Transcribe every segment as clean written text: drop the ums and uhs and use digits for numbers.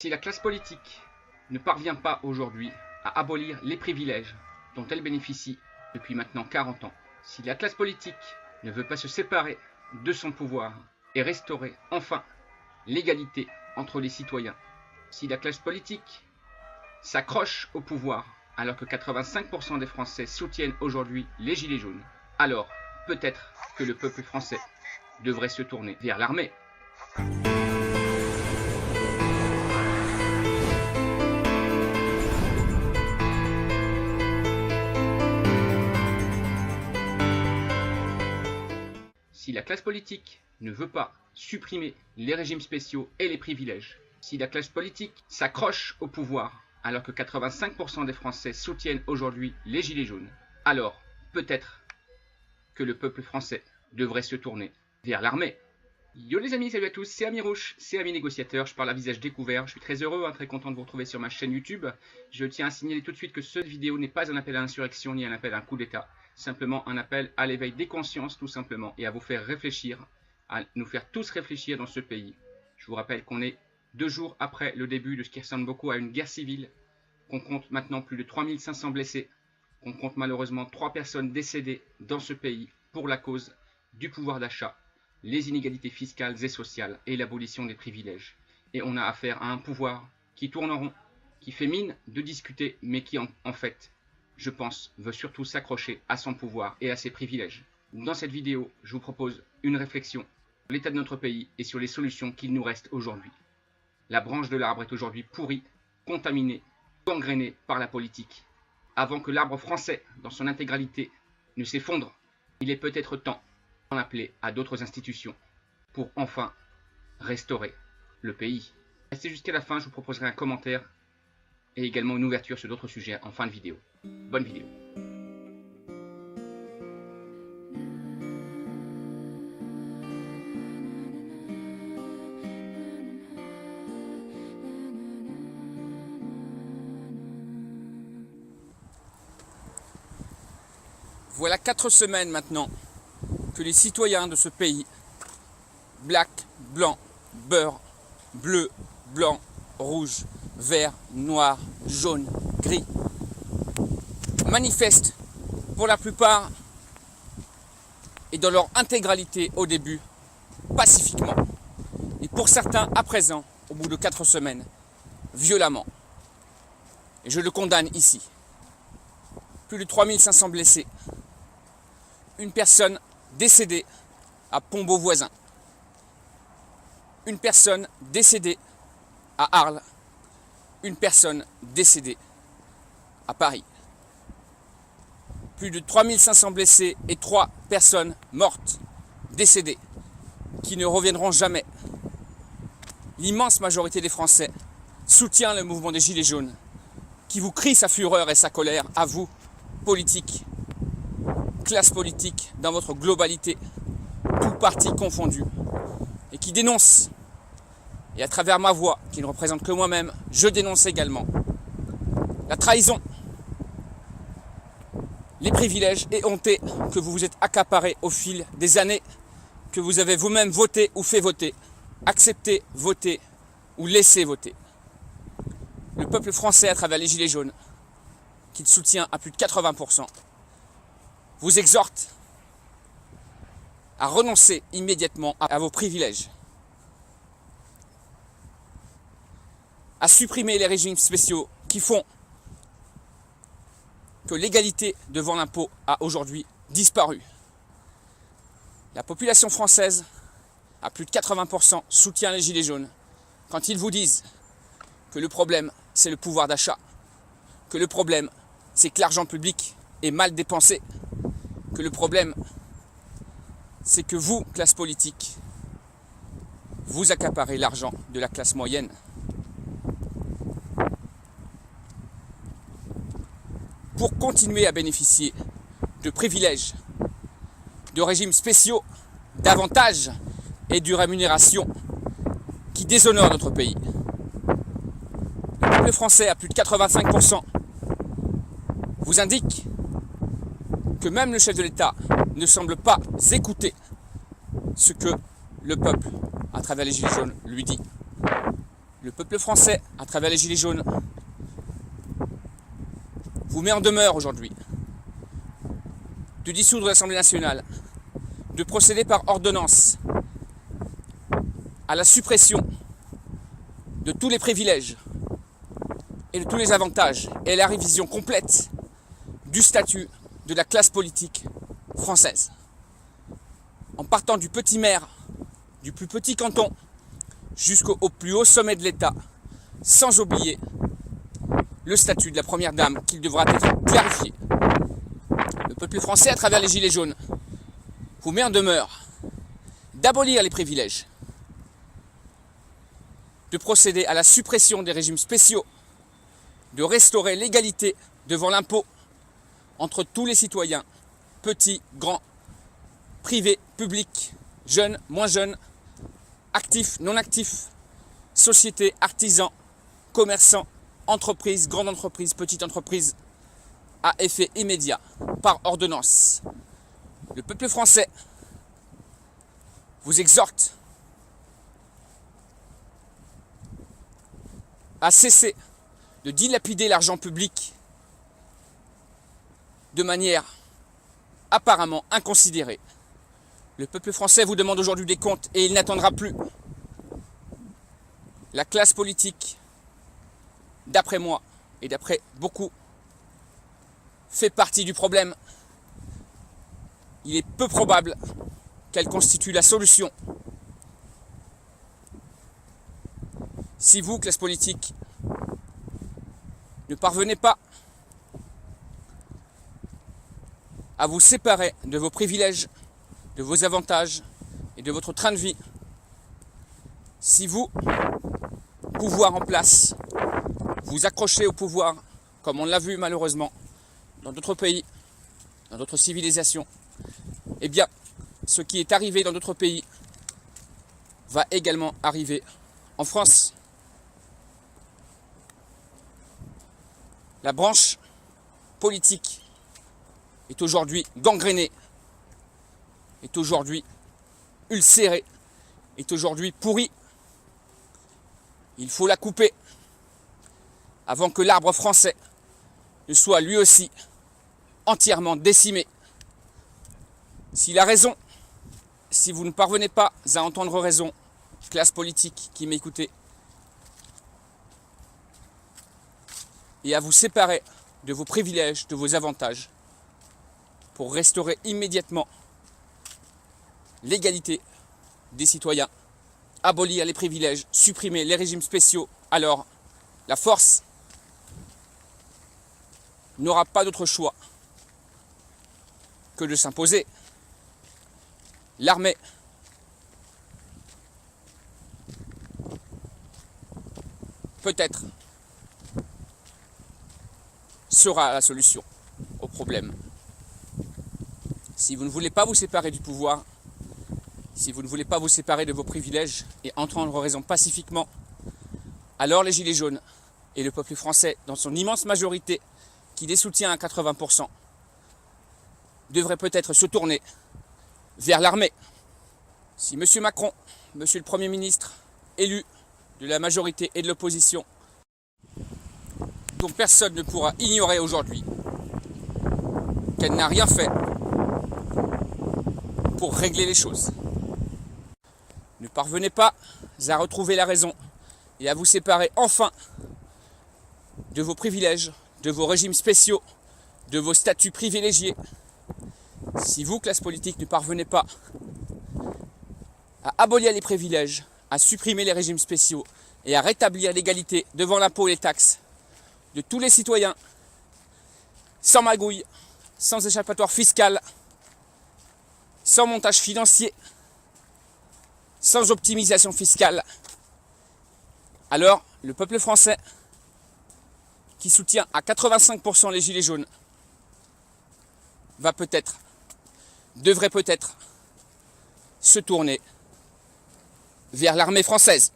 Si la classe politique ne parvient pas aujourd'hui à abolir les privilèges dont elle bénéficie depuis maintenant 40 ans, si la classe politique ne veut pas se séparer de son pouvoir et restaurer enfin l'égalité entre les citoyens, si la classe politique s'accroche au pouvoir alors que 85% des Français soutiennent aujourd'hui les Gilets jaunes, alors peut-être que le peuple français devrait se tourner vers l'armée. Si la classe politique ne veut pas supprimer les régimes spéciaux et les privilèges, si la classe politique s'accroche au pouvoir alors que 85% des Français soutiennent aujourd'hui les Gilets jaunes, alors peut-être que le peuple français devrait se tourner vers l'armée. Yo les amis, salut à tous, c'est Amirouche, c'est Ami Négociateur, je parle à visage découvert, je suis très heureux, très content de vous retrouver sur ma chaîne YouTube. Je tiens à signaler tout de suite que cette vidéo n'est pas un appel à l'insurrection ni un appel à un coup d'état, simplement un appel à l'éveil des consciences tout simplement et à vous faire réfléchir, à nous faire tous réfléchir dans ce pays. Je vous rappelle qu'on est 2 jours après le début de ce qui ressemble beaucoup à une guerre civile, qu'on compte maintenant plus de 3500 blessés, qu'on compte malheureusement 3 personnes décédées dans ce pays pour la cause du pouvoir d'achat, les inégalités fiscales et sociales et l'abolition des privilèges. Et on a affaire à un pouvoir qui tourne en rond, qui fait mine de discuter, mais qui en fait, je pense, veut surtout s'accrocher à son pouvoir et à ses privilèges. Dans cette vidéo, je vous propose une réflexion sur l'état de notre pays et sur les solutions qu'il nous reste aujourd'hui. La branche de l'arbre est aujourd'hui pourrie, contaminée, gangrénée par la politique. Avant que l'arbre français, dans son intégralité, ne s'effondre, il est peut-être temps d'en appeler à d'autres institutions pour enfin restaurer le pays. Restez jusqu'à la fin, je vous proposerai un commentaire et également une ouverture sur d'autres sujets en fin de vidéo. Bonne vidéo. Voilà 4 semaines maintenant que les citoyens de ce pays, black, blanc, beurre, bleu, blanc, rouge, vert, noir, jaune, gris, manifestent pour la plupart et dans leur intégralité au début, pacifiquement. Et pour certains, à présent, au bout de 4 semaines, violemment. Et je le condamne ici. Plus de 3500 blessés. Une personne décédée à Pont-Beauvoisin. Une personne décédée à Arles. Une personne décédée à Paris. Plus de 3500 blessés et 3 personnes mortes, décédées, qui ne reviendront jamais. L'immense majorité des Français soutient le mouvement des Gilets jaunes, qui vous crie sa fureur et sa colère à vous, politiques, classe politique dans votre globalité, tout parti confondu, et qui dénonce, et à travers ma voix, qui ne représente que moi-même, je dénonce également la trahison, les privilèges et hontés que vous vous êtes accaparés au fil des années, que vous avez vous-même voté ou fait voter, accepté, voté ou laissé voter. Le peuple français, à travers les Gilets jaunes, qu'il soutient à plus de 80%, vous exhorte à renoncer immédiatement à vos privilèges, à supprimer les régimes spéciaux qui font que l'égalité devant l'impôt a aujourd'hui disparu. La population française, à plus de 80%, soutient les Gilets jaunes quand ils vous disent que le problème, c'est le pouvoir d'achat, que le problème, c'est que l'argent public est mal dépensé, que le problème, c'est que vous, classe politique, vous accaparez l'argent de la classe moyenne. Pour continuer à bénéficier de privilèges, de régimes spéciaux, d'avantages et de rémunérations qui déshonorent notre pays. Le peuple français, à plus de 85%, vous indique que même le chef de l'État ne semble pas écouter ce que le peuple, à travers les Gilets jaunes, lui dit. Le peuple français, à travers les Gilets jaunes, vous met en demeure aujourd'hui de dissoudre l'Assemblée nationale, de procéder par ordonnance à la suppression de tous les privilèges et de tous les avantages et à la révision complète du statut de la classe politique française. En partant du petit maire, du plus petit canton, jusqu'au plus haut sommet de l'État, sans oublier le statut de la première dame qu'il devra être clarifié. Le peuple français, à travers les Gilets jaunes, vous met en demeure d'abolir les privilèges, de procéder à la suppression des régimes spéciaux, de restaurer l'égalité devant l'impôt entre tous les citoyens, petits, grands, privés, publics, jeunes, moins jeunes, actifs, non actifs, sociétés, artisans, commerçants, entreprises, grandes entreprises, petites entreprises, à effet immédiat, par ordonnance. Le peuple français vous exhorte à cesser de dilapider l'argent public de manière apparemment inconsidérée. Le peuple français vous demande aujourd'hui des comptes et il n'attendra plus. La classe politique, d'après moi et d'après beaucoup, fait partie du problème. Il est peu probable qu'elle constitue la solution. Si vous, classe politique, ne parvenez pas à vous séparer de vos privilèges, de vos avantages et de votre train de vie, si vous, pouvoir en place, vous accrochez au pouvoir, comme on l'a vu malheureusement dans d'autres pays, dans d'autres civilisations, eh bien, ce qui est arrivé dans d'autres pays va également arriver en France. La branche politique est aujourd'hui gangrénée, est aujourd'hui ulcérée, est aujourd'hui pourrie. Il faut la couper avant que l'arbre français ne soit lui aussi entièrement décimé. Si la raison, si vous ne parvenez pas à entendre raison, classe politique qui m'écoutez, et à vous séparer de vos privilèges, de vos avantages, pour restaurer immédiatement l'égalité des citoyens, abolir les privilèges, supprimer les régimes spéciaux, alors la force n'aura pas d'autre choix que de s'imposer. L'armée peut-être sera la solution au problème. Si vous ne voulez pas vous séparer du pouvoir, si vous ne voulez pas vous séparer de vos privilèges et entendre raison pacifiquement, alors les Gilets jaunes et le peuple français, dans son immense majorité, qui les soutient à 80%, devraient peut-être se tourner vers l'armée. Si M. Macron, M. le Premier ministre, élu de la majorité et de l'opposition, dont personne ne pourra ignorer aujourd'hui qu'elle n'a rien fait pour régler les choses, ne parvenez pas à retrouver la raison et à vous séparer enfin de vos privilèges, de vos régimes spéciaux, de vos statuts privilégiés. Si vous, classe politique, ne parvenez pas à abolir les privilèges, à supprimer les régimes spéciaux et à rétablir l'égalité devant l'impôt et les taxes de tous les citoyens, sans magouille, sans échappatoire fiscal, sans montage financier, sans optimisation fiscale, alors le peuple français, qui soutient à 85% les Gilets jaunes, devrait peut-être se tourner vers l'armée française.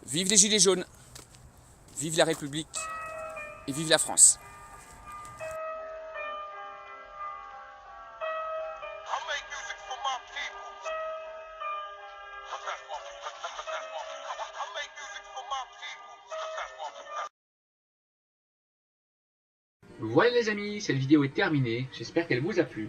Vive les Gilets jaunes, vive la République et vive la France. I make music for my people. That's my people. That's my people. Voilà les amis, cette vidéo est terminée, j'espère qu'elle vous a plu.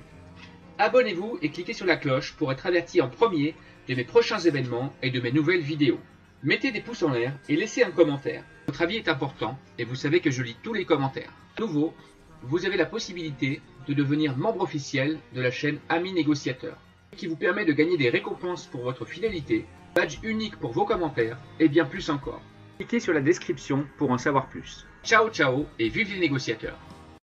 Abonnez-vous et cliquez sur la cloche pour être averti en premier de mes prochains événements et de mes nouvelles vidéos. Mettez des pouces en l'air et laissez un commentaire. Votre avis est important et vous savez que je lis tous les commentaires. De nouveau, vous avez la possibilité de devenir membre officiel de la chaîne Amis Négociateurs, qui vous permet de gagner des récompenses pour votre fidélité, badge unique pour vos commentaires et bien plus encore. Cliquez sur la description pour en savoir plus. Ciao ciao et vive les négociateurs!